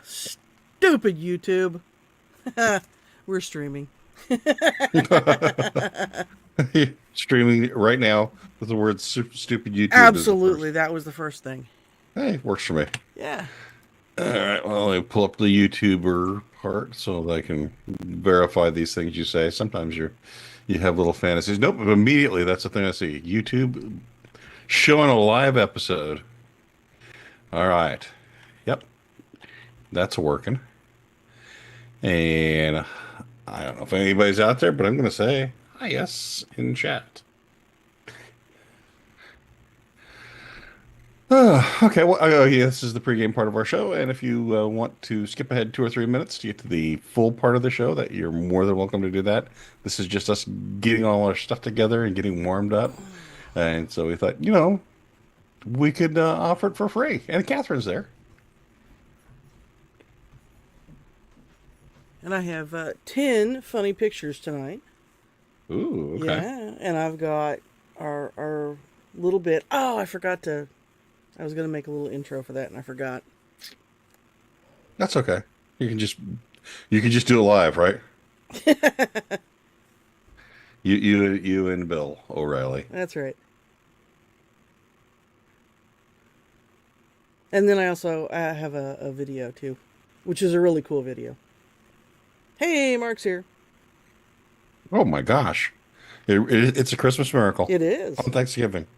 Stupid YouTube. We're streaming. Streaming right now with the word stupid YouTube is the Absolutely, first. that was the first thing. Hey, works for me. Yeah. All right, well, let me pull up the YouTuber part so that I can verify these things you say. Sometimes you have little fantasies. Nope, immediately that's the thing I see. YouTube showing a live episode. All right. Yep, that's working. And I don't know if anybody's out there, but I'm going to say hi, yes, in chat. Okay, well, yeah, this is the pregame part of our show, and if you want to skip ahead 2 or 3 minutes to get to the full part of the show, that you're more than welcome to do that. This is just us getting all our stuff together and getting warmed up, and so we thought, we could offer it for free, and Catherine's there. And I have 10 funny pictures tonight. Ooh, okay. Yeah, and I've got our little bit. Oh, I forgot to. I was going to make a little intro for that, and I forgot. That's okay. You can just do it live, right? You and Bill O'Reilly. That's right. And then I also have a video too, which is a really cool video. Hey, Mark's here. Oh my gosh. It's a Christmas miracle. It is. On Thanksgiving.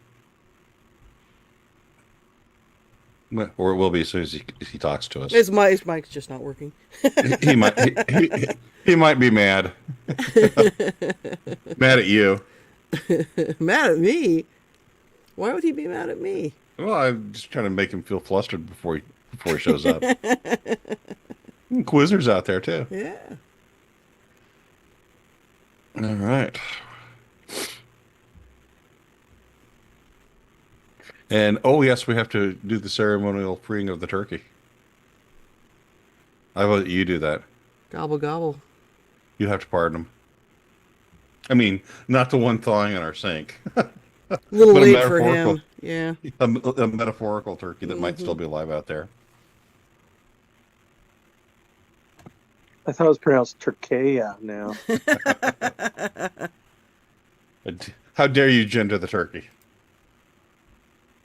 Or it will be as soon as he talks to us. His mic's just not working. he might he might be mad. Mad at you. Mad at me? Why would he be mad at me? Well, I'm just trying to make him feel flustered before he shows up. Quizzers out there too. Yeah. All right. And oh yes, we have to do the ceremonial freeing of the turkey. I vote you do that. Gobble gobble. You have to pardon him. I mean, not the one thawing in our sink. A little But late for him. Yeah. A metaphorical turkey that might still be alive out there. I thought it was pronounced Turkey now. How dare you gender the turkey?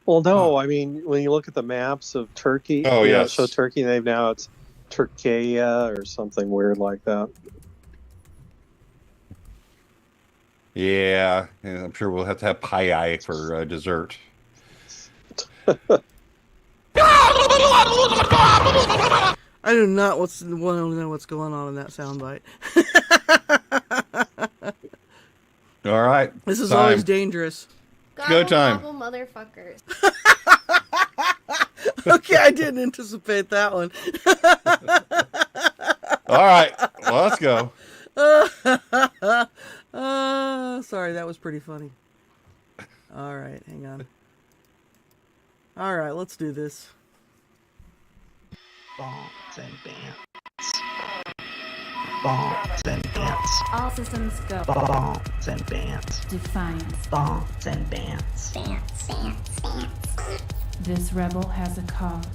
Well, no, I mean, when you look at the maps of Turkey, yes. show Turkey name now, it's Turkey or something weird like that. Yeah, and I'm sure we'll have to have pie for dessert. I do not want to know what's going on in that soundbite. All right. This is time. always dangerous. Go time. Gobble, motherfuckers. Okay, I didn't anticipate that one. All right. Well, let's go. Sorry, that was pretty funny. All right, hang on. All right, let's do this. Bants and Bants. Bants and Bants. All systems go. Bants and Bants. Defiance. Bants and Bants. This rebel has a cause.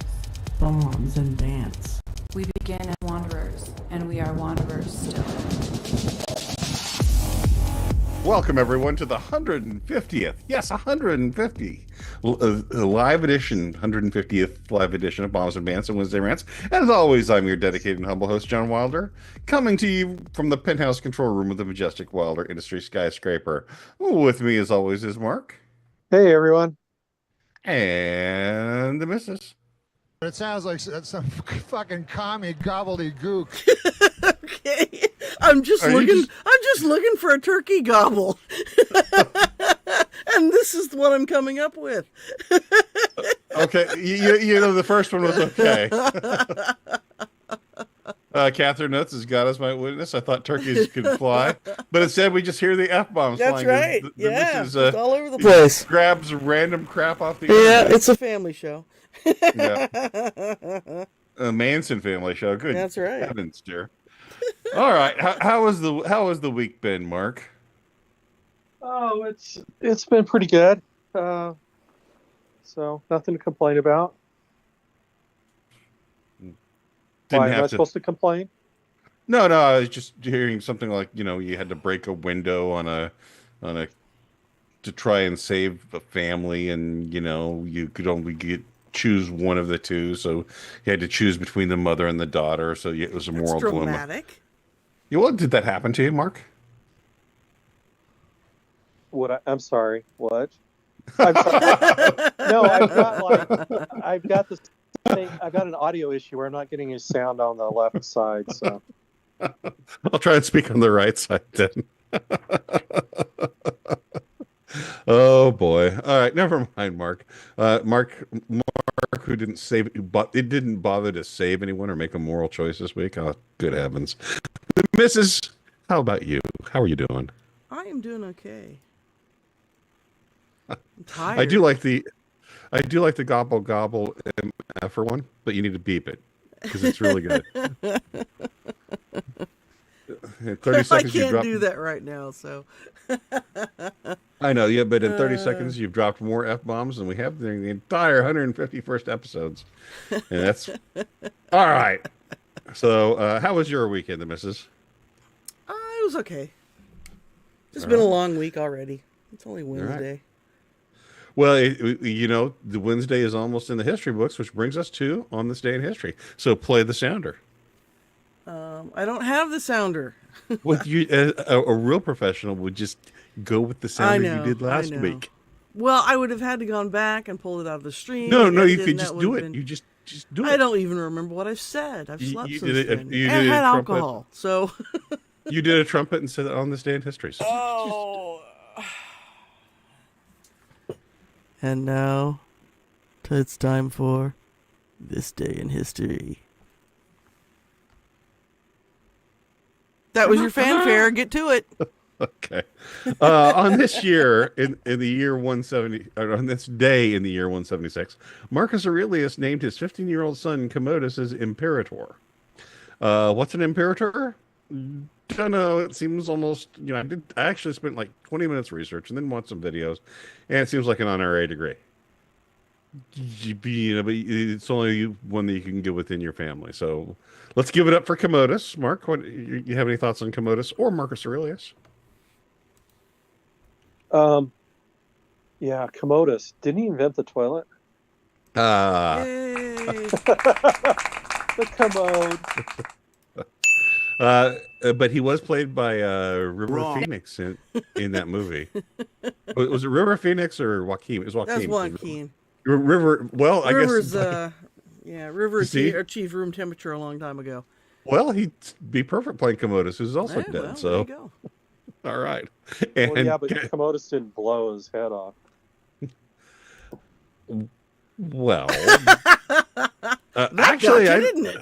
Bonds and Bants. We begin as wanderers, and we are wanderers still. Welcome, everyone, to the 150th. Yes, 150. Live edition, 150th live edition of Bombs and Bants and Wednesday Rants. And as always, I'm your dedicated and humble host, John Wilder, coming to you from the penthouse control room of the majestic Wilder Industry skyscraper. With me, as always, is Mark. Hey, everyone. And the missus. It sounds like some fucking commie gobbledygook. Okay, I'm just looking for a turkey gobble, and this is what I'm coming up with. Okay, you know the first one was okay. Catherine Nuts has got us my witness. I thought turkeys could fly, but instead we just hear the F-bombs That's flying. right. Yeah, It's all over the place. Grabs random crap off the Yeah, internet. it's a family show. Yeah. A Manson family show. Good. That's right. Heavens, dear. All right. How was the week been, Mark? Oh, it's been pretty good. So nothing to complain about. didn't Why am I have to. supposed to complain? No, no, I was just hearing something like, you had to break a window on a to try and save a family, and you could only choose one of the two, so you had to choose between the mother and the daughter. So it was a That's moral dilemma. dramatic. Yeah, well, did that happen to you, Mark? I'm sorry. What? I'm sorry. No, I've got this. I've got an audio issue where I'm not getting a sound on the left side. So I'll try and speak on the right side then. Oh boy! All right, never mind, Mark. Mark, who didn't save, but it didn't bother to save anyone or make a moral choice this week. Oh, good heavens, Mrs. How about you? How are you doing? I am doing okay. I'm tired. I do like the gobble gobble for one, but you need to beep it because it's really good. In 30 I seconds, you can't drop. do that right now, so. I know, yeah, but in 30 seconds, you've dropped more F-bombs than we have during the entire 151st episodes. And that's... All right. So, how was your weekend, the missus? It was okay. Just been a long week already. It's only Wednesday. Well, the Wednesday is almost in the history books, which brings us to On This Day in History. So, play the sounder. I don't have the sounder. With you, a real professional would just go with the sounder you did last week. Well, I would have had to gone back and pulled it out of the stream. No, you could just do it. You just do it. I don't even remember what I've said. I've slept you since did it- then. you And did had a trumpet. alcohol, so... You did a trumpet and said On This Day in History. So Oh. And now, it's time for This Day in History. That was your fanfare. Get to it. Okay. On this year, in the year 170, or on this day in the year 176, Marcus Aurelius named his 15-year-old son Commodus as imperator. What's an imperator? Don't know. It seems almost, I actually spent like 20 minutes research and then watched some videos, and it seems like an honorary degree. But it's only one that you can get within your family. So let's give it up for Commodus. Mark, you have any thoughts on Commodus or Marcus Aurelius? yeah, Commodus. Didn't he invent the toilet? Yay. The commode. But he was played by River Phoenix in that movie. Was it River Phoenix or Joaquin? It was Joaquin. That's Joaquin. River. Well, River's, I guess. River See? achieved room temperature a long time ago. Well, he'd be perfect playing Commodus, who's also dead. Well, So, there you go. all right. And, Well, yeah, but Commodus didn't blow his head off. well, That actually, got you, didn't it?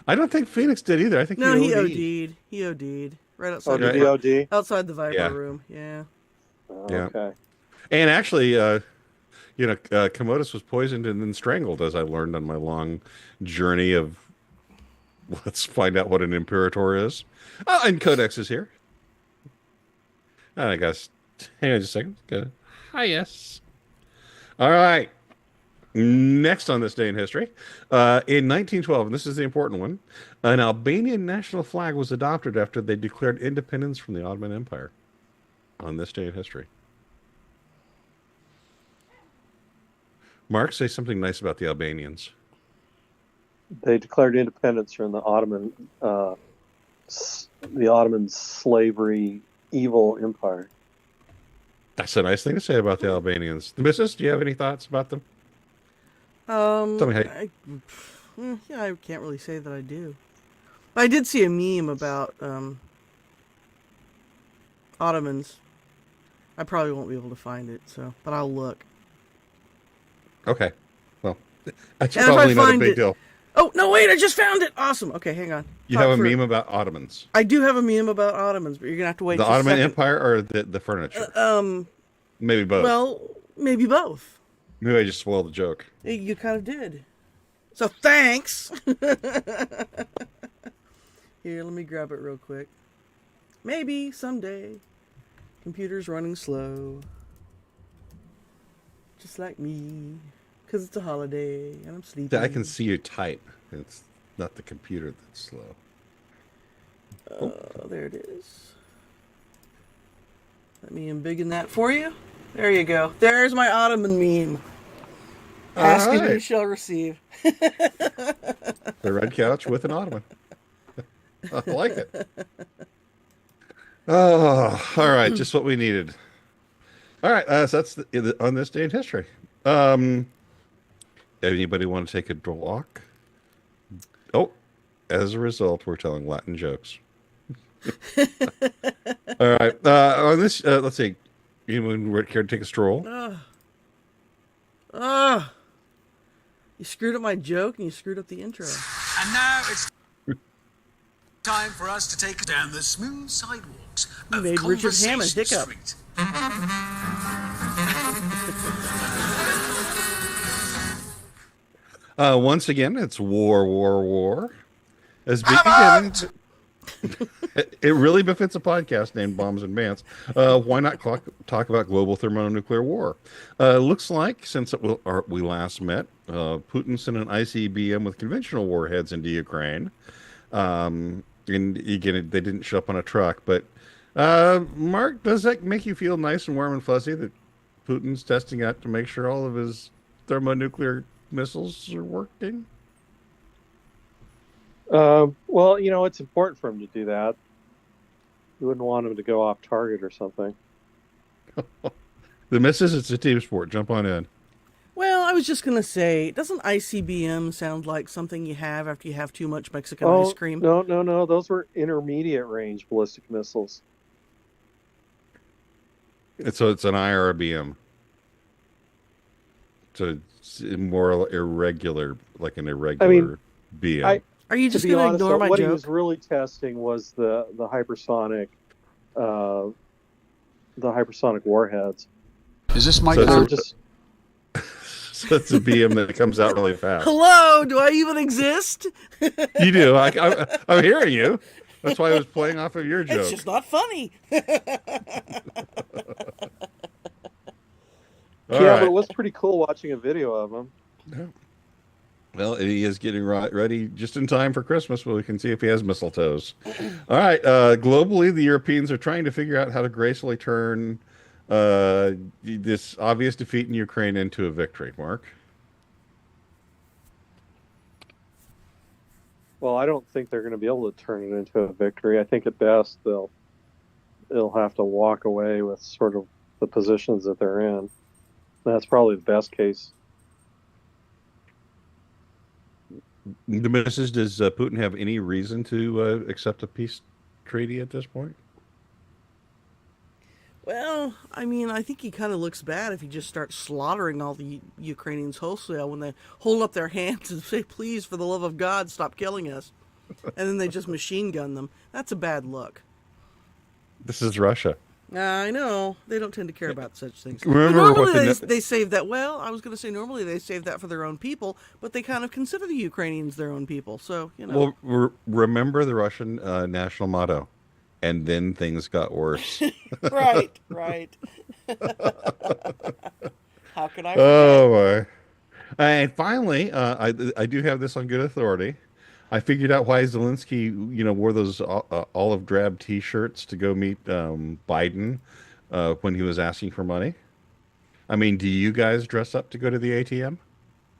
I don't think Phoenix did either. I think No, he he OD'd. OD'd. He OD'd. Right Oh, outside, did he OD? outside the Viper Yeah. room. Yeah. Oh, Yeah. okay. And actually, Commodus was poisoned and then strangled, as I learned on my long journey of let's find out what an imperator is. Oh, and Codex is here. I guess. Hang on just a second. Go. Hi, yes. All right. Next on this day in history, in 1912, and this is the important one, an Albanian national flag was adopted after they declared independence from the Ottoman Empire. On this day in history. Mark, say something nice about the Albanians. They declared independence from the Ottoman slavery evil empire. That's a nice thing to say about the Albanians. The missus, do you have any thoughts about them? Tell me how Yeah, I can't really say that I do. I did see a meme about Ottomans. I probably won't be able to find it, but I'll look. Okay. Well, that's And if I probably not a find big it- deal. Oh, no, wait, I just found it! Awesome. Okay, hang on. You have a meme about Ottomans. I do have a meme about Ottomans, but you're going to have to wait The just a Ottoman second. Empire or the furniture? Maybe both. Well, maybe both. Maybe I just spoiled the joke. You kind of did. So thanks. Here, let me grab it real quick. Maybe someday. Computer's running slow. Just like me. Because it's a holiday and I'm sleeping. I can see you type. not the computer that's slow. There it is. Let me embiggen that for you. There you go. There's my Ottoman meme. Ask and you right. shall receive. The red couch with an ottoman. I like it. Oh, all right. Just what we needed. All right. So that's on this day in history. Anybody want to take a walk? Oh, as a result, we're telling Latin jokes. All right. On this, let's see. Anyone care to take a stroll? You screwed up my joke and you screwed up the intro. And now it's time for us to take down the smooth sidewalks You of made Richard Conversation Hammond hiccup. Street. Once again, it's war. As beginning, it really befits a podcast named Bombs and Bants. Why not talk about global thermonuclear war? Looks like since we last met, Putin sent an ICBM with conventional warheads into Ukraine. And again, they didn't show up on a truck. But Mark, does that make you feel nice and warm and fuzzy that Putin's testing out to make sure all of his thermonuclear missiles are working? Well, it's important for him to do that. You wouldn't want him to go off target or something. The misses, it's a team sport. Jump on in. Well, I was just going to say, doesn't ICBM sound like something you have after you have too much Mexican ice cream? No. Those were intermediate range ballistic missiles. So it's an IRBM. So it's more irregular, like an irregular BM. Are you just to be going to honest, ignore my what he joke? was really testing was the hypersonic warheads. Is this my So They were it's just So it's a BM that comes out really fast. Hello, do I even exist? You do. I'm hearing you. That's why I was playing off of your joke. It's just not funny. All but right. it was pretty cool watching a video of him. Well, he is getting ready just in time for Christmas where we can see if he has mistletoes. All right. Globally, the Europeans are trying to figure out how to gracefully turn this obvious defeat in Ukraine into a victory. Mark? Well, I don't think they're going to be able to turn it into a victory. I think at best they'll have to walk away with sort of the positions that they're in. That's probably the best case. The message, does Putin have any reason to accept a peace treaty at this point? Well, I mean, I think he kind of looks bad if he just starts slaughtering all the Ukrainians wholesale when they hold up their hands and say, please, for the love of God, stop killing us. And then they just machine gun them. That's a bad look. This is Russia. I know. They don't tend to care about such things. Remember But what normally the they save that. Well, I was going to say normally they save that for their own people, but they kind of consider the Ukrainians their own people. So, Well, remember the Russian national motto, and then things got worse. Right. How can I forget? Oh my! And finally, I do have this on good authority. I figured out why Zelensky, wore those olive drab T-shirts to go meet Biden when he was asking for money. I mean, do you guys dress up to go to the ATM?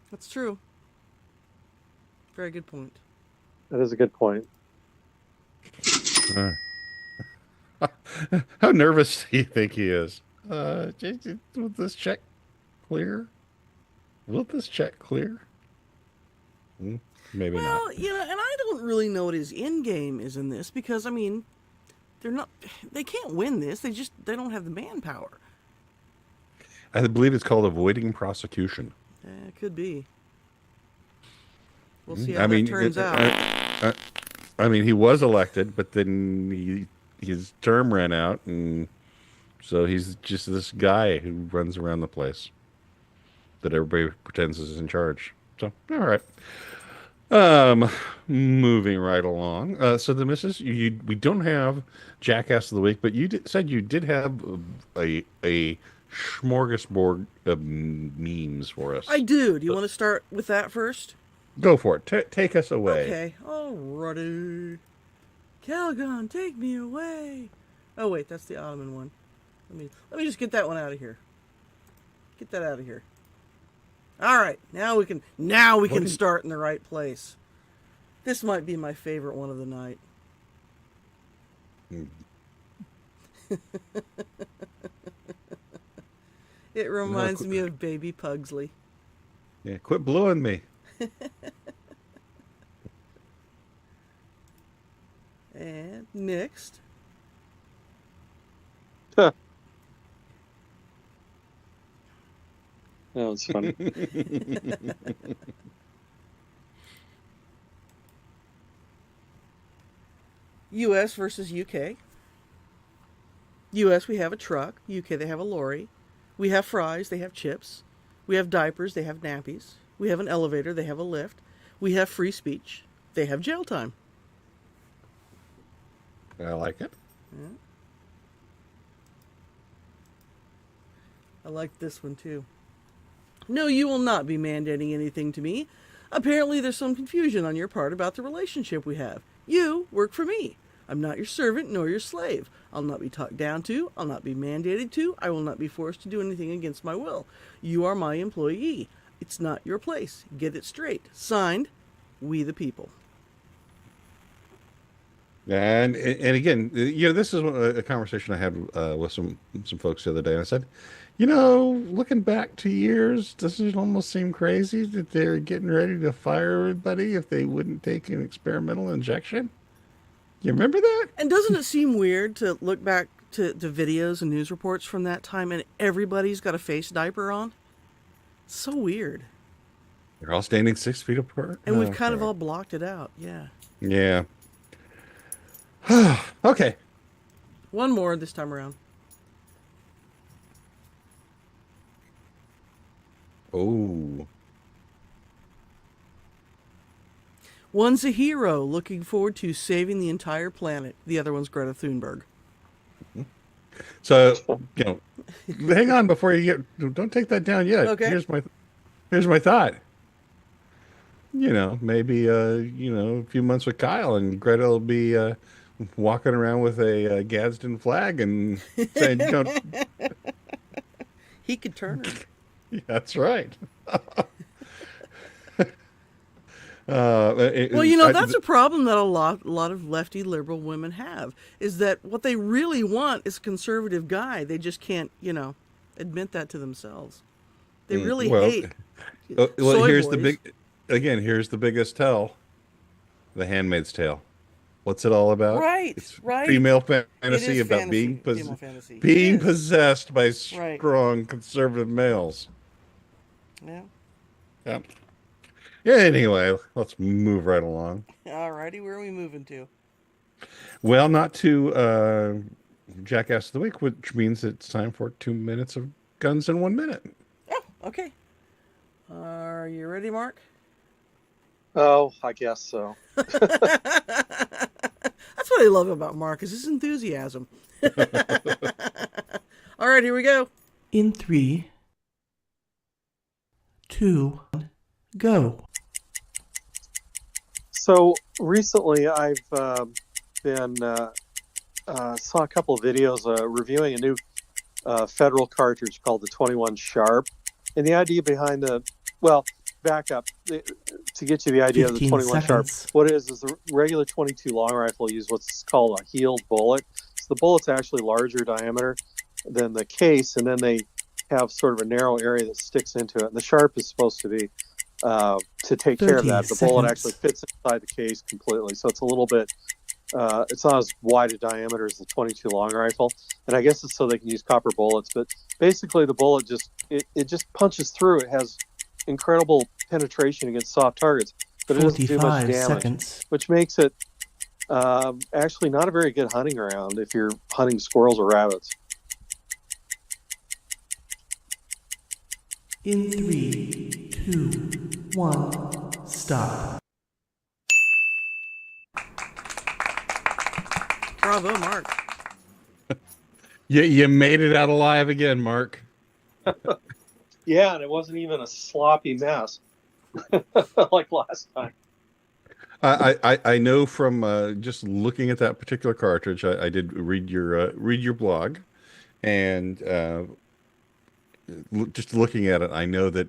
That's true. Very good point. That is a good point. How nervous do you think he is? Will this check clear? Will this check clear? Maybe not. Well, and I don't really know what his end game is in this because, I mean, they can't win this. They don't have the manpower. I believe it's called avoiding prosecution. It could be. We'll see how that turns out. I mean, he was elected, but then his term ran out, and so he's just this guy who runs around the place that everybody pretends is in charge. So, all right. Moving right along. So the missus, we don't have Jackass of the Week, but you said you did have a smorgasbord of memes for us. I do. Do you want to start with that first? Go for it. Take us away. Okay, alrighty. Calgon, take me away. Oh wait, that's the Ottoman one. Let me just get that one out of here. Get that out of here. All right, now we can start in the right place. This might be my favorite one of the night. It reminds me of Baby Pugsley. Yeah, quit blowing me. And next. That was funny. U.S. versus U.K. U.S. we have a truck. U.K. they have a lorry. We have fries. They have chips. We have diapers. They have nappies. We have an elevator. They have a lift. We have free speech. They have jail time. I like it. Yeah. I like this one too. No, you will not be mandating anything to me. Apparently there's some confusion on your part about the relationship we have. You work for me. I'm not your servant nor your slave. I'll not be talked down to. I'll not be mandated to. I will not be forced to do anything against my will. You are my employee. It's not your place. Get it straight. Signed, We the People. And again, you know, this is a conversation I had with some folks the other day. And I said, you know, looking back 2 years, doesn't it almost seem crazy that they're getting ready to fire everybody if they wouldn't take an experimental injection? You remember that? And doesn't it seem weird to look back to the videos and news reports from that time and everybody's got a face diaper on? It's so weird. They're all standing 6 feet apart. And we've kind of all blocked it out. Yeah. Yeah. Okay. One more this time around. Oh. One's a hero looking forward to saving the entire planet. The other one's Greta Thunberg. So, you know, hang on before you don't take that down yet. Okay. Here's my thought. You know, maybe you know, a few months with Kyle and Greta will be walking around with a Gadsden flag and saying, you know, He could turn her. that's right. Well, you know, that's a problem that a lot of lefty liberal women have, is that what they really want is a conservative guy. They just can't, you know, admit that to themselves. They really hate well, soy here's boys. here's the biggest tell. The Handmaid's Tale. What's it all about? Right, It's right. female It fantasy is about fantasy, female fantasy. being It is. possessed by Right. strong conservative males. Yeah. Yeah. Yeah, anyway, let's move right along. Alrighty, where are we moving to? Well, not to Jackass of the Week, which means it's time for 2 minutes of guns in 1 minute. Oh, okay. Are you ready, Mark? Oh, I guess so. That's what I love about Mark, is his enthusiasm. All right, here we go. In 3, 2, go. So recently, I've been saw a couple of videos reviewing a new federal cartridge called the 21 Sharp, and the idea behind back up to get you the idea of the 15 21 Sharp. seconds. What it is the regular 22 long rifle uses what's called a heeled bullet. So the bullet's actually larger diameter than the case, and then they have sort of a narrow area that sticks into it. And the Sharp is supposed to be to take care of 30 that. The bullet seconds. actually fits inside the case completely, so it's a little bit. It's not as wide a diameter as the 22 long rifle, and I guess it's so they can use copper bullets. But basically, the bullet it just punches through. It has incredible penetration against soft targets, but it doesn't do much 45 damage, seconds. which makes it actually not a very good hunting round if you're hunting squirrels or rabbits. In 3, 2, 1, stop. Bravo, Mark. You made it out alive again, Mark. Yeah, and it wasn't even a sloppy mess. like last time. I know from just looking at that particular cartridge. I did read your blog, and just looking at it, I know that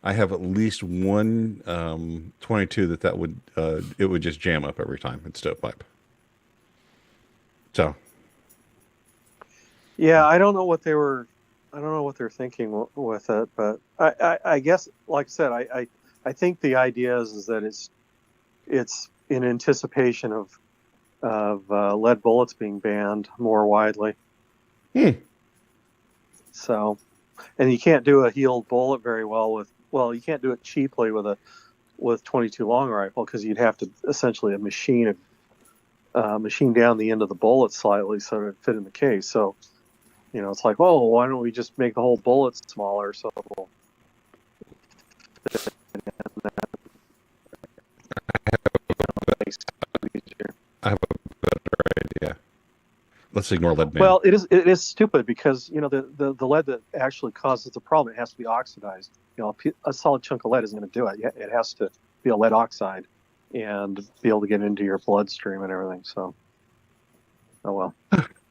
I have at least one 22 that would it would just jam up every time in stovepipe. So Yeah, I don't know what they were. I don't know what they're thinking with it, but I guess, like I said, I think the idea is that it's in anticipation of lead bullets being banned more widely. So, and you can't do a healed bullet very well you can't do it cheaply with 22 long rifle, because you'd have to essentially machine down the end of the bullet slightly so it fit in the case. So, it's like, oh, why don't we just make the whole bullet smaller so it'll I have a better idea. Let's ignore lead man. Well, it is stupid because the lead that actually causes the problem, it has to be oxidized. A solid chunk of lead isn't going to do it. It has to be a lead oxide and be able to get into your bloodstream and everything. So, oh well.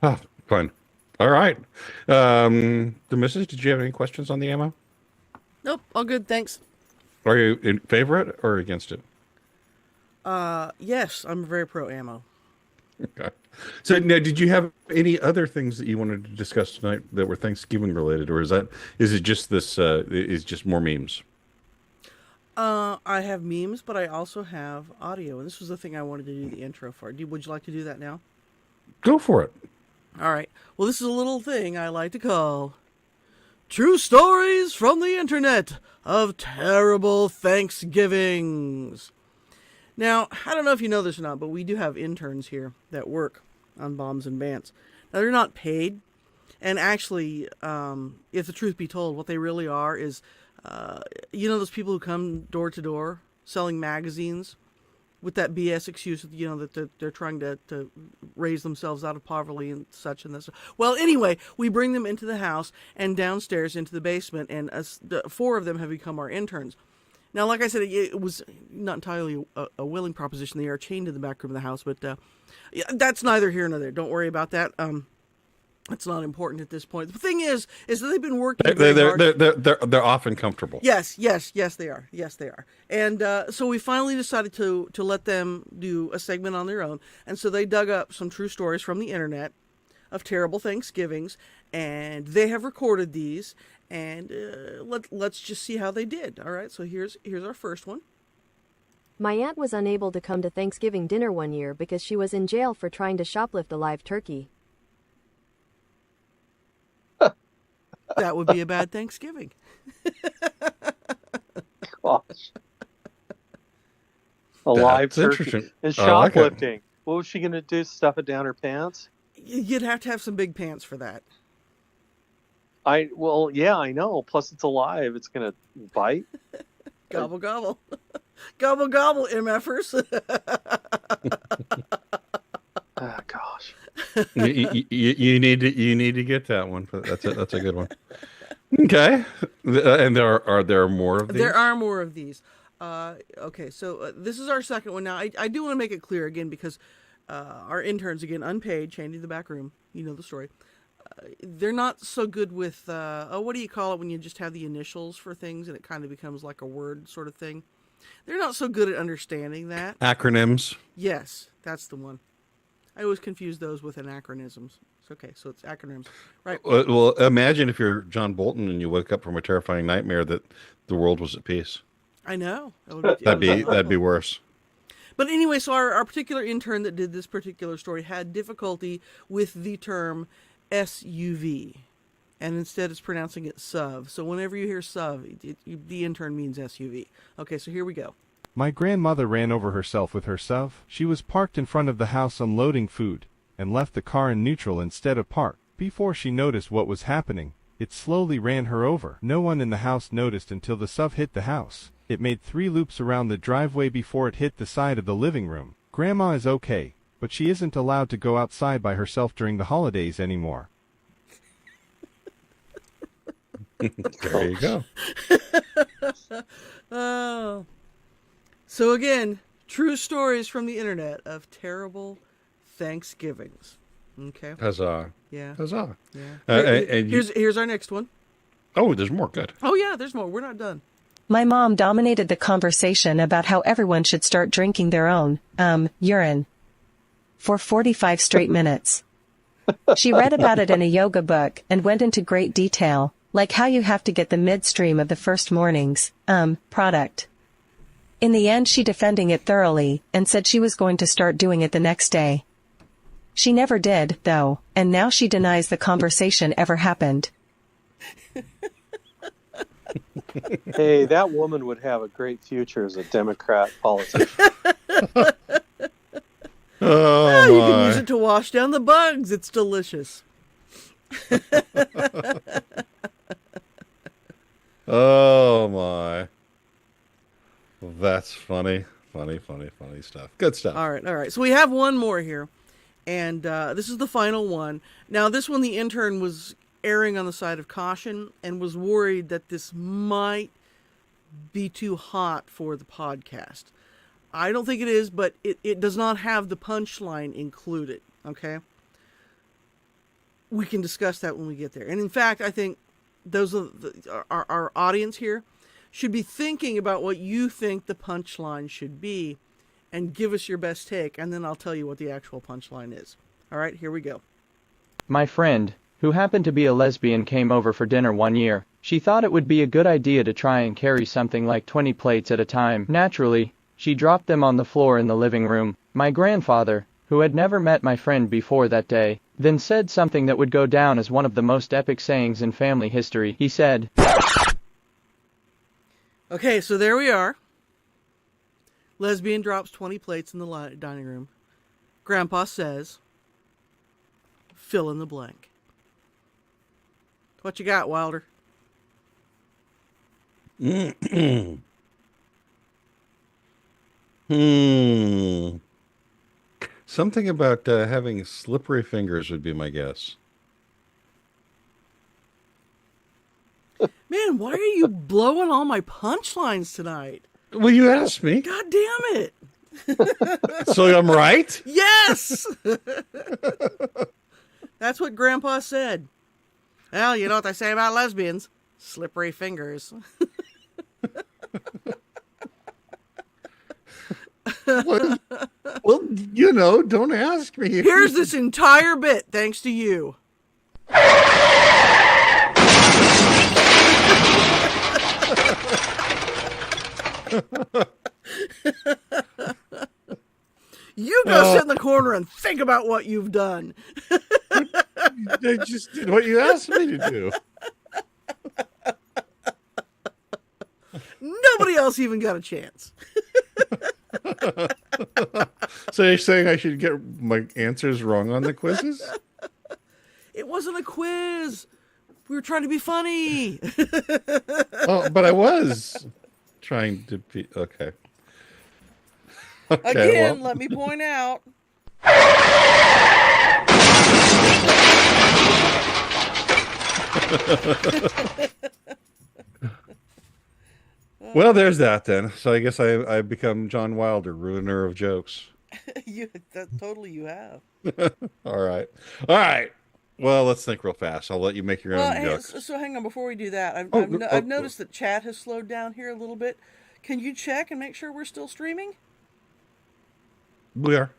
Oh, fine. All right. The missus, did you have any questions on the ammo? Nope, all good, thanks. Are you in favor of it or against it? Yes, I'm very pro ammo. Okay. So now, did you have any other things that you wanted to discuss tonight that were Thanksgiving related, or is it just this? Is just more memes? I have memes, but I also have audio, and this was the thing I wanted to do the intro for. Would you like to do that now? Go for it. All right. Well, this is a little thing I like to call True Stories from the Internet of Terrible Thanksgivings. Now, I don't know if you know this or not, but we do have interns here that work on Bombs and Bants. Now, they're not paid, and actually, if the truth be told, what they really are is, those people who come door to door selling magazines with that BS excuse, that they're trying to raise themselves out of poverty and such and this. Well, anyway, we bring them into the house and downstairs into the basement, and the 4 of them have become our interns. Now, like I said, it was not entirely a willing proposition. They are chained in the back room of the house, but that's neither here nor there. Don't worry about that. It's not important at this point. The thing is that they've been working very hard. They're often comfortable. Yes, they are. Yes, they are. And so we finally decided to let them do a segment on their own. And so they dug up some true stories from the internet of terrible Thanksgivings, and they have recorded these. And let's just see how they did. All right, so here's our first one. My aunt was unable to come to Thanksgiving dinner one year because she was in jail for trying to shoplift a live turkey. That would be a bad Thanksgiving. Gosh. A live turkey. And shoplifting. Like, what was she going to do? Stuff it down her pants? You'd have to have some big pants for that. Yeah, I know. Plus, it's alive. It's going to bite. Gobble, gobble. Gobble, gobble, MFers. Oh, gosh. You need to get that one. That's a good one. Okay. And are there more of these? There are more of these. Okay, so this is our second one. Now, I do want to make it clear again, because our interns, again, unpaid, chained in the back room. You know the story. They're not so good with, what do you call it when you just have the initials for things and it kind of becomes like a word sort of thing? They're not so good at understanding that. Acronyms? Yes, that's the one. I always confuse those with anachronisms. It's okay, so it's acronyms. Right. Well, imagine if you're John Bolton and you woke up from a terrifying nightmare that the world was at peace. I know. That'd be worse. But anyway, so our particular intern that did this particular story had difficulty with the term SUV, and instead it's pronouncing it SUV. So whenever you hear SUV, the intern means SUV. Okay, so here we go. My grandmother ran over herself with her SUV. She was parked in front of the house unloading food, and left the car in neutral instead of park. Before she noticed what was happening, it slowly ran her over. No one in the house noticed until the SUV hit the house. It made 3 loops around the driveway before it hit the side of the living room. Grandma is okay, but she isn't allowed to go outside by herself during the holidays anymore. There you go. Oh. So again, true stories from the internet of terrible Thanksgivings. Okay. Huzzah. Yeah. Huzzah. Yeah. And Here's our next one. oh, there's more. Good. Oh yeah, there's more. We're not done. My mom dominated the conversation about how everyone should start drinking their own, urine. For 45 straight minutes. She read about it in a yoga book and went into great detail, like how you have to get the midstream of the first morning's, product. In the end, she defending it thoroughly and said she was going to start doing it the next day. She never did, though, and now she denies the conversation ever happened. Hey, that woman would have a great future as a Democrat politician. Oh, You can use it to wash down the bugs. It's delicious. oh my. That's funny. Funny stuff. Good stuff. All right. So we have one more here, and this is the final one. Now, this one, the intern was erring on the side of caution and was worried that this might be too hot for the podcast. I don't think it is, but it does not have the punchline included, okay? We can discuss that when we get there. And in fact, I think those are our audience here should be thinking about what you think the punchline should be and give us your best take, and then I'll tell you what the actual punchline is. All right, here we go. My friend, who happened to be a lesbian, came over for dinner one year. She thought it would be a good idea to try and carry something like 20 plates at a time. Naturally, she dropped them on the floor in the living room. My grandfather, who had never met my friend before that day, then said something that would go down as one of the most epic sayings in family history. He said, Okay, so there we are. Lesbian drops 20 plates in the dining room. Grandpa says, fill in the blank. What you got, Wilder? Something about having slippery fingers would be my guess. Man, why are you blowing all my punchlines tonight? Well, you asked me. God damn it. So I'm right? Yes! That's what Grandpa said. Well, you know what they say about lesbians? Slippery fingers. well, don't ask me. Here's this entire bit thanks to you. You go sit in the corner and think about what you've done. I just did what you asked me to do. Nobody else even got a chance. So you're saying I should get my answers wrong on the quizzes? It wasn't a quiz. We were trying to be funny. Oh, but I was trying to be okay. Again, let me point out. Well, there's that then. So I guess I've become John Wilder, ruiner of jokes. Totally you have. All right. Well, let's think real fast. I'll let you make your own jokes. So hang on, before we do that, Oh, I've noticed that chat has slowed down here a little bit. Can you check and make sure we're still streaming? We are.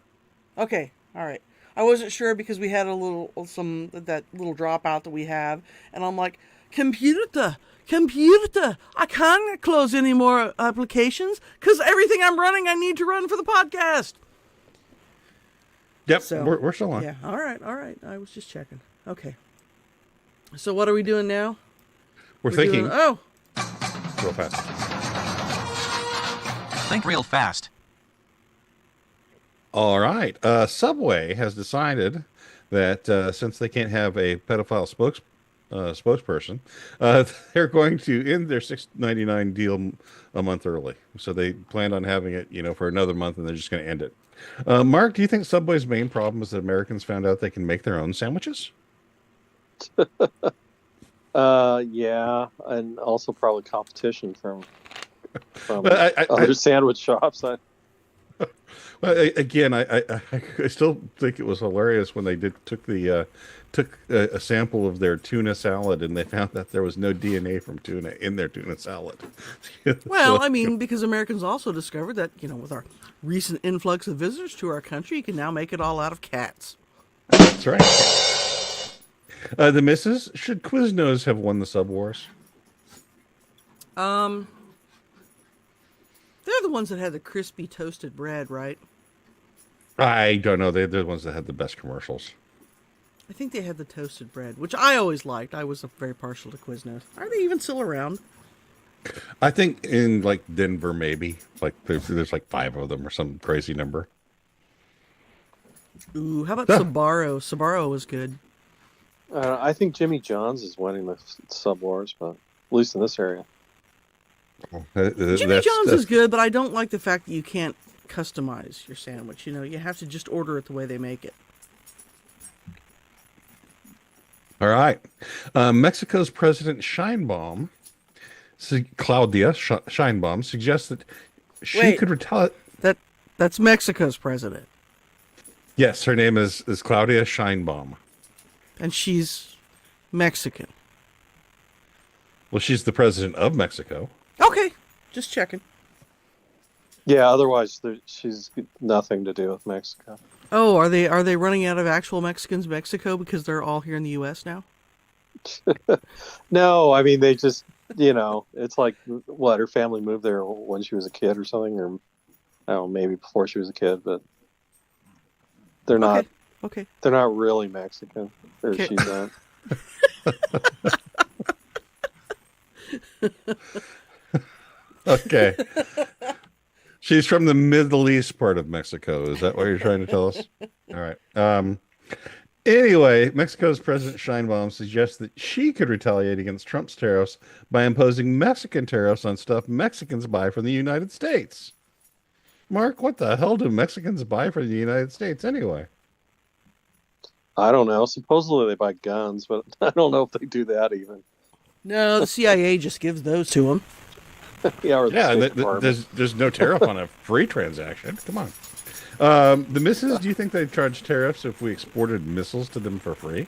Okay, all right. I wasn't sure because we had that little dropout that we have, and I'm like, computer, I can't close any more applications because everything I'm running, I need to run for the podcast. Yep, so, we're still on. Yeah, all right. I was just checking. Okay. So what are we doing now? We're thinking. Real fast. Think real fast. All right. Subway has decided that since they can't have a pedophile spokesperson, they're going to end their $6.99 deal a month early. So they planned on having it, for another month, and they're just going to end it. Mark, do you think Subway's main problem is that Americans found out they can make their own sandwiches? Yeah, and also probably competition from But other sandwich shops. again, I still think it was hilarious when they took a sample of their tuna salad and they found that there was no DNA from tuna in their tuna salad. Well, So, I mean, because Americans also discovered that, with our recent influx of visitors to our country, you can now make it all out of cats. that's right. The missus, should Quiznos have won the Sub Wars? They're the ones that had the crispy toasted bread, right? I don't know. They're the ones that had the best commercials. I think they had the toasted bread, which I always liked. I was very partial to Quiznos. Are they even still around? I think in like Denver, maybe like there's like 5 of them or some crazy number. Ooh, how about Yeah. Sbarro? Sbarro was good. I think Jimmy John's is winning the Sub Wars, but at least in this area. Jimmy John's is good, but I don't like the fact that you can't customize your sandwich. You have to just order it the way they make it. All right. Mexico's President Sheinbaum, Claudia Sheinbaum, suggests that she could retaliate. That's Mexico's president. Yes, her name is Claudia Sheinbaum. And she's Mexican. Well, she's the president of Mexico. Okay, just checking. Yeah, otherwise she's nothing to do with Mexico. Oh, are they running out of actual Mexicans in Mexico because they're all here in the U.S. now? No, I mean, they just, it's like, what, her family moved there when she was a kid or something, or I don't know, maybe before she was a kid, but they're not. Okay. They're not really Mexican. Or Okay. she's not. Okay. She's from the Middle East part of Mexico. Is that what you're trying to tell us? All right. Anyway, Mexico's President Sheinbaum suggests that she could retaliate against Trump's tariffs by imposing Mexican tariffs on stuff Mexicans buy from the United States. Mark, what the hell do Mexicans buy from the United States anyway? I don't know. Supposedly they buy guns, but I don't know if they do that even. No, the CIA just gives those to them. Yeah, there's no tariff on a free transaction. Come on. The missus, do you think they'd charge tariffs if we exported missiles to them for free?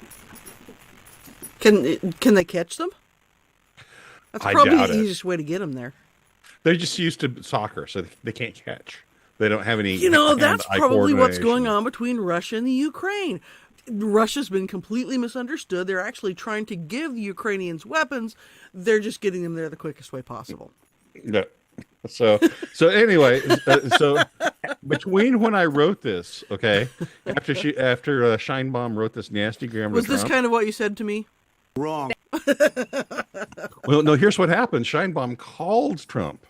Can they catch them? That's I probably doubt the it. easiest way to get them there. They're just used to soccer, so they can't catch. They don't have any. That's hand-eye probably what's coordination. going on between Russia and the Ukraine. Russia's been completely misunderstood. They're actually trying to give the Ukrainians weapons. They're just getting them there the quickest way possible. Yeah. So anyway, so between when I wrote this, okay, after Sheinbaum wrote this nasty grammar, Was to this Trump, kind of what you said to me? Wrong. well, no. Here's what happened. Sheinbaum called Trump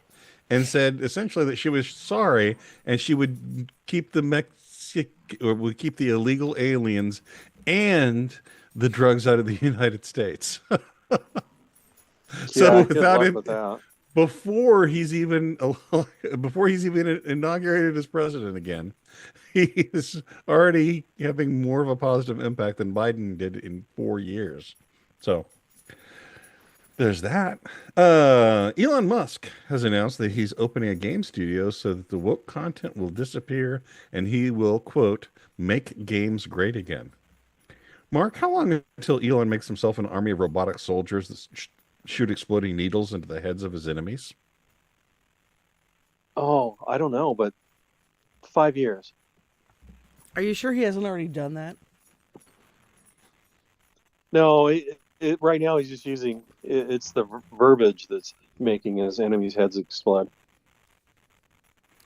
and said essentially that she was sorry and she would keep would keep the illegal aliens and the drugs out of the United States. So with that. before he's even inaugurated as president again, he is already having more of a positive impact than Biden did in 4 years. So there's that. Elon Musk has announced that he's opening a game studio so that the woke content will disappear and he will, quote, make games great again. Mark, how long until Elon makes himself an army of robotic soldiers that shoot exploding needles into the heads of his enemies? Oh, I don't know, but 5 years. Are you sure he hasn't already done that? No, right now he's just using it's the verbiage that's making his enemies' heads explode.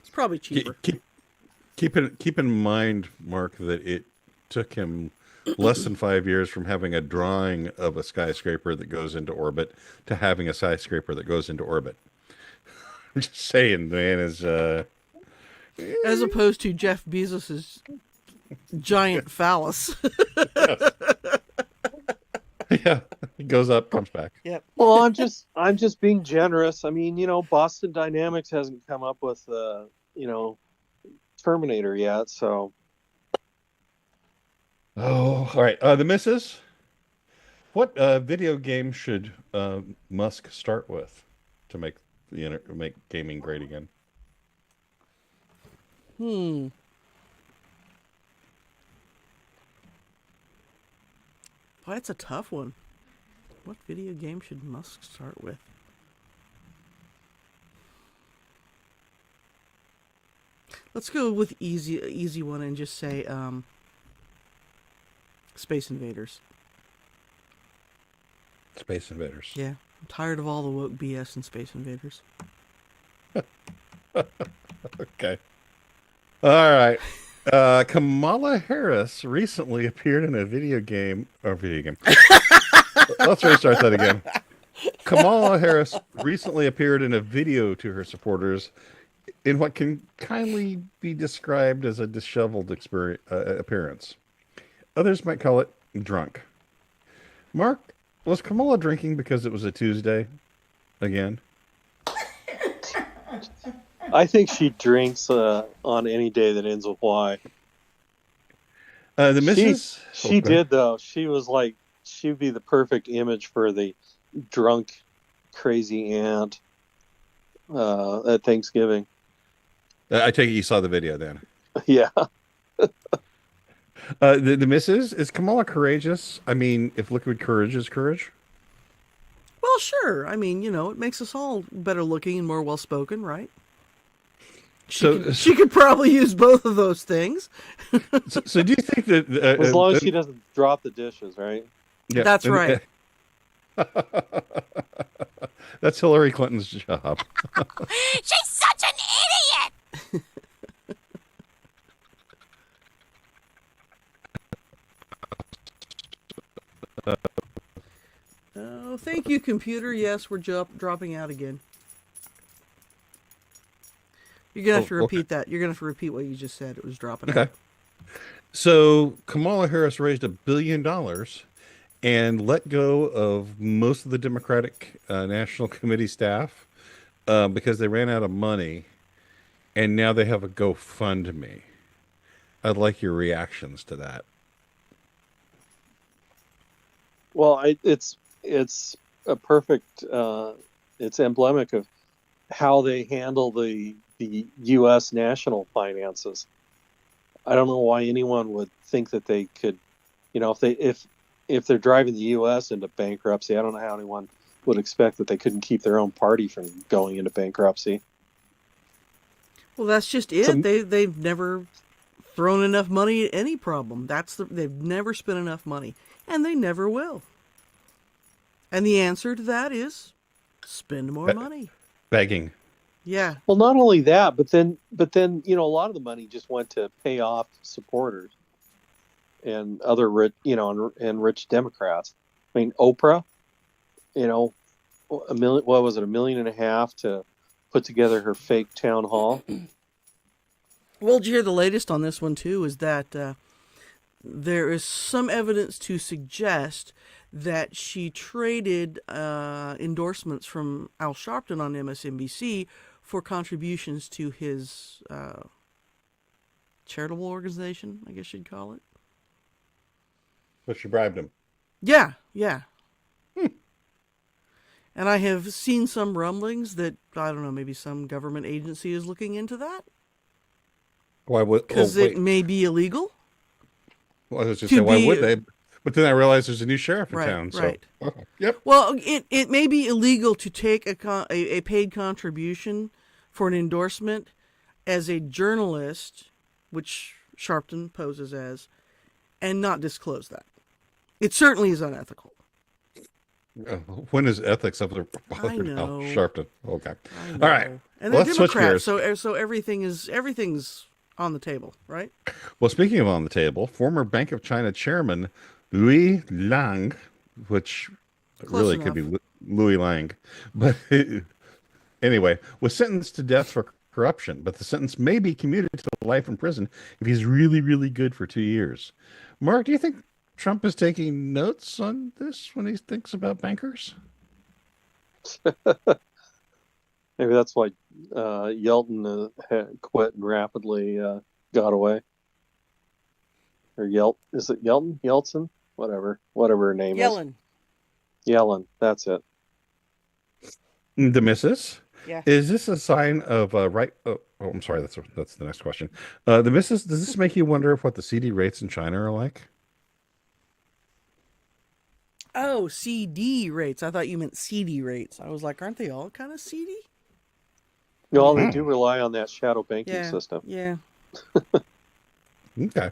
It's probably cheaper. Keep in mind, Mark, that it took him less than 5 years from having a drawing of a skyscraper that goes into orbit to having a skyscraper that goes into orbit. I'm just saying, man, as opposed to Jeff Bezos's giant phallus. Yeah, it goes up, comes back. Yep. Well, I'm just being generous. I mean, Boston Dynamics hasn't come up with Terminator yet, so. Oh, all right. The missus. What video game should Musk start with to make make gaming great again? Boy, that's a tough one. What video game should Musk start with? Let's go with easy one and just say Space Invaders. Space Invaders. Yeah, I'm tired of all the woke BS in Space Invaders. Okay. All right. Kamala Harris recently appeared in a video game. Let's restart that again. Kamala Harris recently appeared in a video to her supporters in what can kindly be described as a disheveled appearance. Others might call it drunk. Mark, was Kamala drinking because it was a Tuesday again? I think she drinks on any day that ends with Y. The missus? She did, though. She was like, she'd be the perfect image for the drunk, crazy aunt at Thanksgiving. I take it you saw the video then. Yeah. The missus? Is Kamala courageous? I mean, if liquid courage is courage? Well, sure. I mean, it makes us all better looking and more well spoken, right? She could probably use both of those things. so do you think that as long as she doesn't drop the dishes, right? Yeah, that's right. That's Hillary Clinton's job. She's such an idiot. Oh, thank you, computer. Yes, we're dropping out again. You're going to have to repeat that. You're going to have to repeat what you just said. It was dropping out. So Kamala Harris raised $1 billion and let go of most of the Democratic National Committee staff because they ran out of money, and now they have a GoFundMe. I'd like your reactions to that. Well, it's a perfect. It's emblematic of how they handle the U.S. national finances. I don't know why anyone would think that they could, if they're driving the U.S. into bankruptcy. I don't know how anyone would expect that they couldn't keep their own party from going into bankruptcy. Well, that's just it. They've never thrown enough money at any problem. They've never spent enough money, and they never will. And the answer to that is spend more money. Begging. Yeah. Well, not only that, but then a lot of the money just went to pay off supporters and other rich, and rich Democrats. I mean, Oprah, $1 million. What was it? $1.5 million to put together her fake town hall. Well, did you hear the latest on this one too? Is that there is some evidence to suggest that she traded endorsements from Al Sharpton on MSNBC for contributions to his charitable organization, I guess you'd call it. So she bribed him. Yeah. And I have seen some rumblings that, I don't know, maybe some government agency is looking into that. Why would? Because it may be illegal. Well, I was just saying, why would they? But then I realized there's a new sheriff in town. So. Right. Yep. Well, it may be illegal to take a paid contribution for an endorsement as a journalist, which Sharpton poses as, and not disclose that. It certainly is unethical. When is ethics up there? I know. Sharpton. Okay. All right. And they're Let's switch Democrats, gears. so everything's on the table, right? Well, speaking of on the table, former Bank of China chairman Louis Lang, which really could be Louis Lang, but anyway, was sentenced to death for corruption, but the sentence may be commuted to life in prison if he's really, really good for 2 years. Mark, do you think Trump is taking notes on this when he thinks about bankers? Maybe that's why Yelton had quit and rapidly got away. Or is it Yelton? Yeltsin? Whatever her name is. Yellen. That's it. The missus? Yeah. Is this a sign of right? I'm sorry. That's the next question. The missus, does this make you wonder if what the CD rates in China are like? Oh, CD rates. I thought you meant CD rates. I was like, aren't they all kind of seedy? No, they do rely on that shadow banking Yeah. system. Yeah. Okay.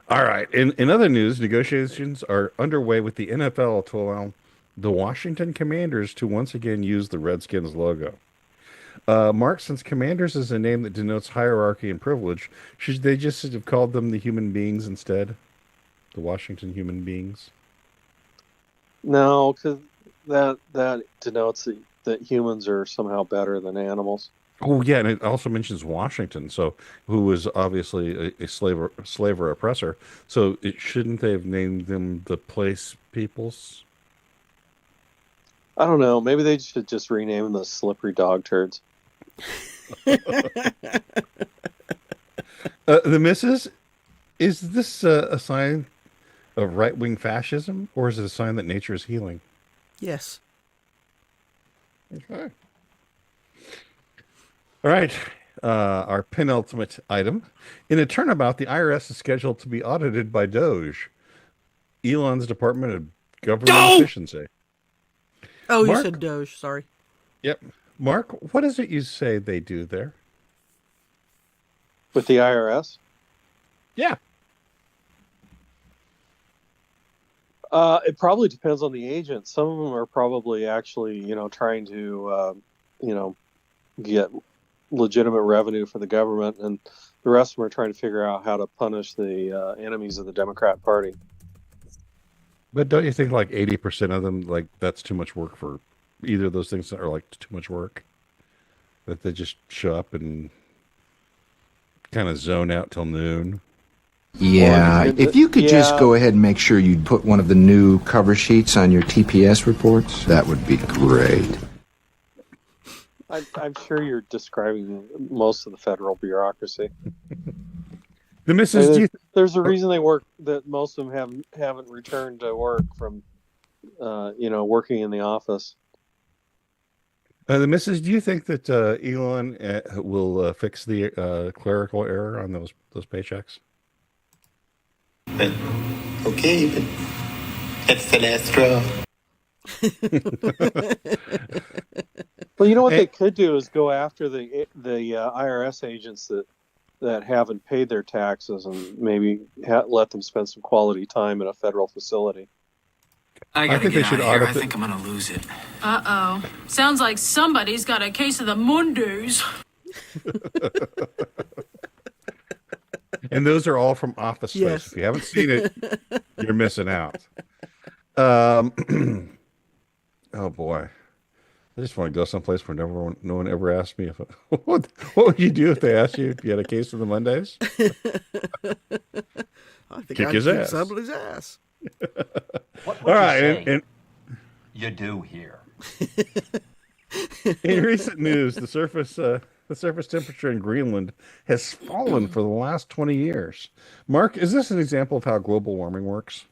All right. In other news, negotiations are underway with the NFL to allow the Washington Commanders to once again use the Redskins logo. Mark, since Commanders is a name that denotes hierarchy and privilege, should they just have called them the human beings instead? The Washington human beings? No, because that denotes that humans are somehow better than animals. Oh, yeah, and it also mentions Washington, so who was obviously a slave or oppressor. So shouldn't they have named them the place peoples? I don't know. Maybe they should just rename them the slippery dog turds. The missus, is this a sign of right-wing fascism, or is it a sign that nature is healing? Yes. Okay. All right. Our penultimate item. In a turnabout, the IRS is scheduled to be audited by Doge, Elon's Department of Government Efficiency. Oh, Mark? you said Doge. Sorry. Yep. Mark, what is it you say they do there? With the IRS? Yeah. It probably depends on the agent. Some of them are probably actually, trying to, get legitimate revenue for the government, and the rest of them are trying to figure out how to punish the enemies of the Democrat Party. But don't you think like 80% of them, like that's too much work for either of those things, are like too much work? That they just show up and kind of zone out till noon? Yeah, if you could just go ahead and make sure you put one of the new cover sheets on your TPS reports, that would be great. I'm sure you're describing most of the federal bureaucracy. The missus, there's a reason they work, that most of them haven't returned to work from, working in the office. The missus, do you think that Elon will fix the clerical error on those paychecks? Okay, but that's the last straw. Well, you know what they could do is go after the IRS agents that haven't paid their taxes, and maybe let them spend some quality time in a federal facility. I think they should audit. I think I'm gonna lose it. Uh-oh. Sounds like somebody's got a case of the Mondays. And those are all from Office Space. Yes. If you haven't seen it, you're missing out. Oh boy, I just want to go someplace where no one ever asked me if what would you do if they asked you if you had a case of the Mondays? I think Kick I'd his kick ass. somebody's ass. What All right, and you do here? in recent news, the surface temperature in Greenland has fallen for the last 20 years. Mark, is this an example of how global warming works?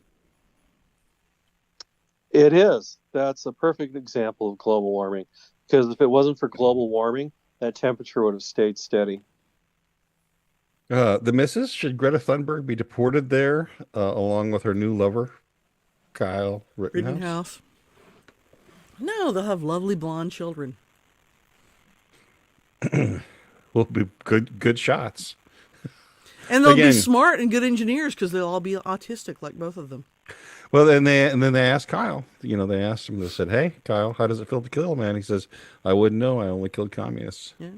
It is. That's a perfect example of global warming. Because if it wasn't for global warming, that temperature would have stayed steady. The missus, should Greta Thunberg be deported there along with her new lover, Kyle Rittenhouse? Rittenhouse. No, they'll have lovely blonde children. Will be good shots. And they'll Again, be smart and good engineers because they'll all be autistic like both of them. Well, then they asked Kyle. They asked him. They said, "Hey, Kyle, how does it feel to kill a man?" He says, "I wouldn't know. I only killed communists." Yeah.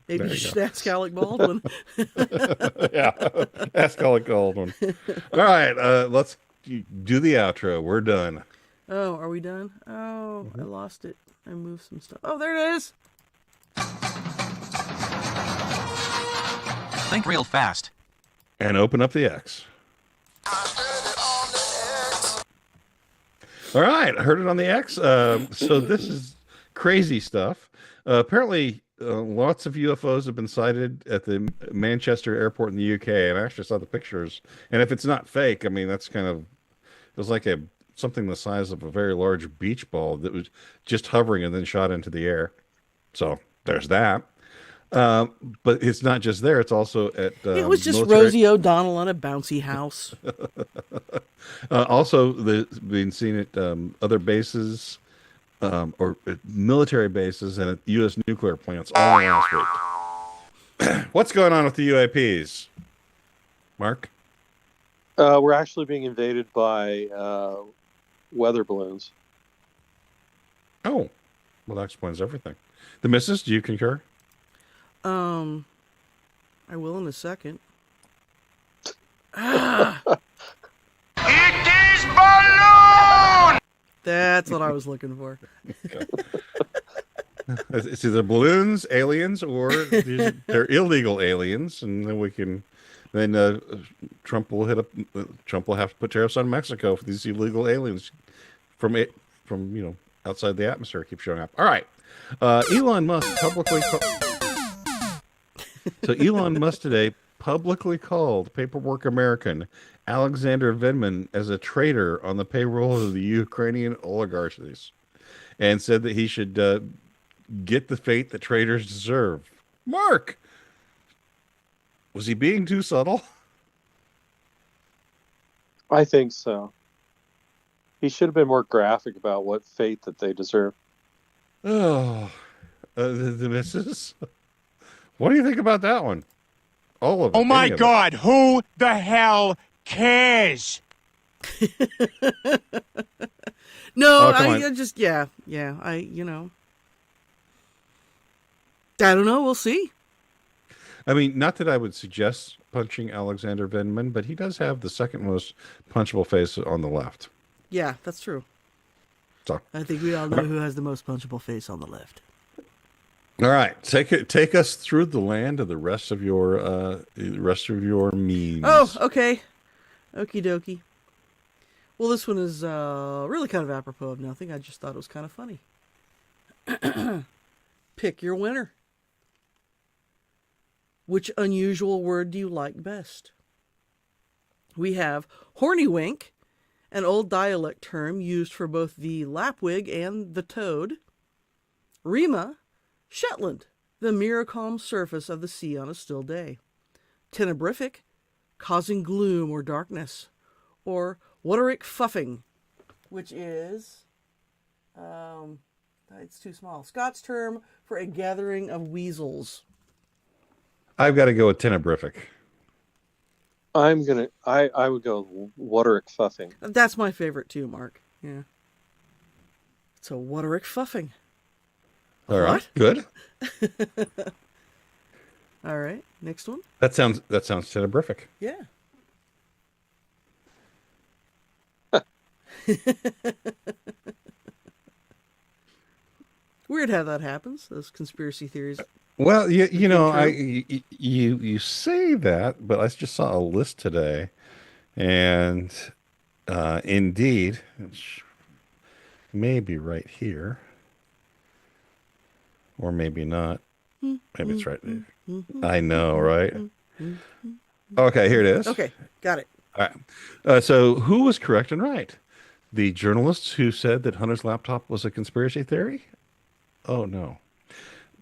Maybe There you you should go. ask Alec Baldwin. Yeah, ask Alec Baldwin. All right, let's do the outro. We're done. Oh, are we done? Oh, I lost it. I moved some stuff. Oh, there it is. Think real fast. And open up the X. All right, I heard it on the X. So this is crazy stuff. Apparently, lots of UFOs have been sighted at the Manchester airport in the UK, and I actually saw the pictures. And if it's not fake, I mean, that's kind of, it was like a something the size of a very large beach ball that was just hovering and then shot into the air. So there's that. But it's not just there; it's also at It was just military. Rosie O'Donnell on a bouncy house. Also, being seen at other bases, or military bases, and at U.S. nuclear plants all last week. What's going on with the UAPs, Mark? We're actually being invaded by weather balloons. Oh, well, that explains everything. The missus, do you concur? I will in a second. It is balloon! That's what I was looking for. It's either balloons, aliens, or they're illegal aliens, and then Trump will have to put tariffs on Mexico for these illegal aliens from outside the atmosphere keep showing up. All right, Elon Musk publicly. So Elon Musk today publicly called Paperwork American Alexander Vindman as a traitor on the payroll of the Ukrainian oligarchies, and said that he should get the fate that traitors deserve. Mark, was he being too subtle? I think so. He should have been more graphic about what fate that they deserve. Oh, the missus. What do you think about that one? All of it. Oh my God, who the hell cares? No, Oh, come I on. just, I don't know. We'll see. I mean, not that I would suggest punching Alexander Vindman, but he does have the second most punchable face on the left. Yeah, that's true. So, I think we all know who has the most punchable face on the left. all right, take us through the land of the rest of your memes. Oh, okay. Okie dokie. Well, this one is really kind of apropos of nothing. I just thought it was kind of funny. Pick your winner. Which unusual word do you like best? We have hornywink, an old dialect term used for both the lapwig and the toad. Rima, Shetland, the mirror calm surface of the sea on a still day. Tenebrific, causing gloom or darkness. Or Waterick fuffing, which is, it's too small, Scots term for a gathering of weasels. I've got to go with tenebrific. I would go Waterick fuffing. That's my favorite too, Mark. Yeah. It's a Waterick fuffing. All right, good. All right, next one. That sounds tenebrific. Yeah. Weird how that happens. Those conspiracy theories. Well, you say that, but I just saw a list today, and indeed, it's maybe right here, or maybe not. Maybe it's right there. I know, right? Okay, here it is. Okay, got it. All right. So, who was correct and right? The journalists who said that Hunter's laptop was a conspiracy theory? Oh, no.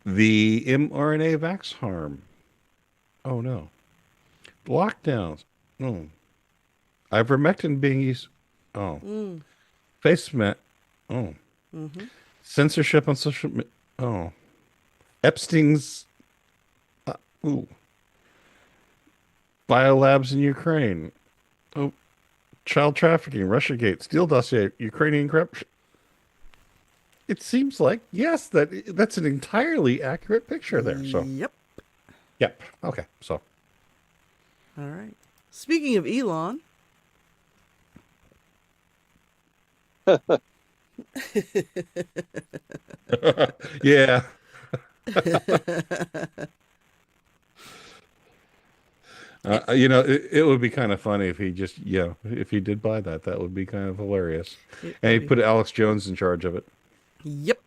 The mRNA vax harm? Oh, no. Lockdowns? Oh. Ivermectin being used? Oh. Face mat? Oh. Censorship on social media? Oh. Epstein's? Ooh. Biolabs in Ukraine? Oh. Child trafficking, Russiagate, Steele dossier, Ukrainian corruption. It seems like, yes, that's an entirely accurate picture there. So, yep. Okay, so. All right. Speaking of Elon. Yeah. It would be kind of funny if he just, if he did buy that, that would be kind of hilarious. And he put Alex Jones in charge of it. Yep.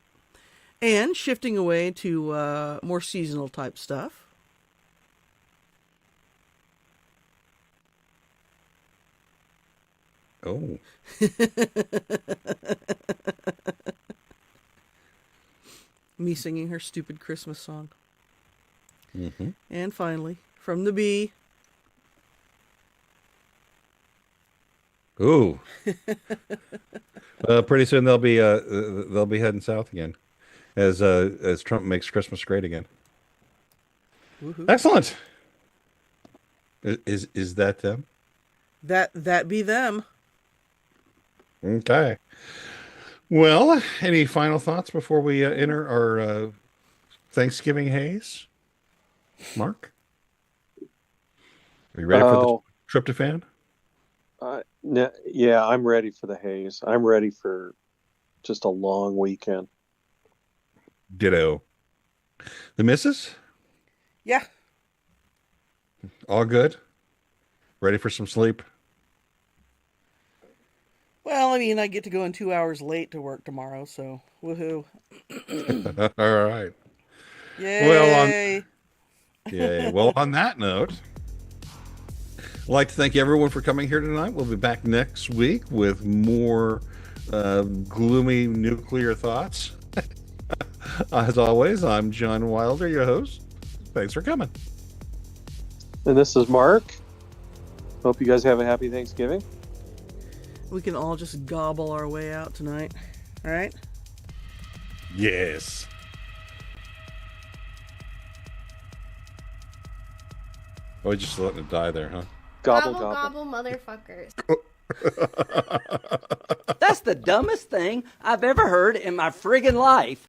And shifting away to more seasonal type stuff. Oh. Me singing her stupid Christmas song. Mm-hmm. And finally, from the bee. Ooh. Pretty soon they'll be heading south again, as Trump makes Christmas great again. Woohoo. Excellent. Is that them? That be them. Okay. Well, any final thoughts before we enter our Thanksgiving haze? Mark, are you ready for the tryptophan? Yeah, I'm ready for the haze. I'm ready for just a long weekend. Ditto. The missus? Yeah. All good? Ready for some sleep? Well, I mean, I get to go in 2 hours late to work tomorrow, so woohoo. All right. Yay. Well, on that note, I'd like to thank everyone for coming here tonight. We'll be back next week with more gloomy nuclear thoughts. As always, I'm John Wilder, your host. Thanks for coming. And this is Mark. Hope you guys have a happy Thanksgiving. We can all just gobble our way out tonight. All right? Yes. Oh, just letting it die there, huh? Gobble, gobble, motherfuckers. That's the dumbest thing I've ever heard in my friggin' life.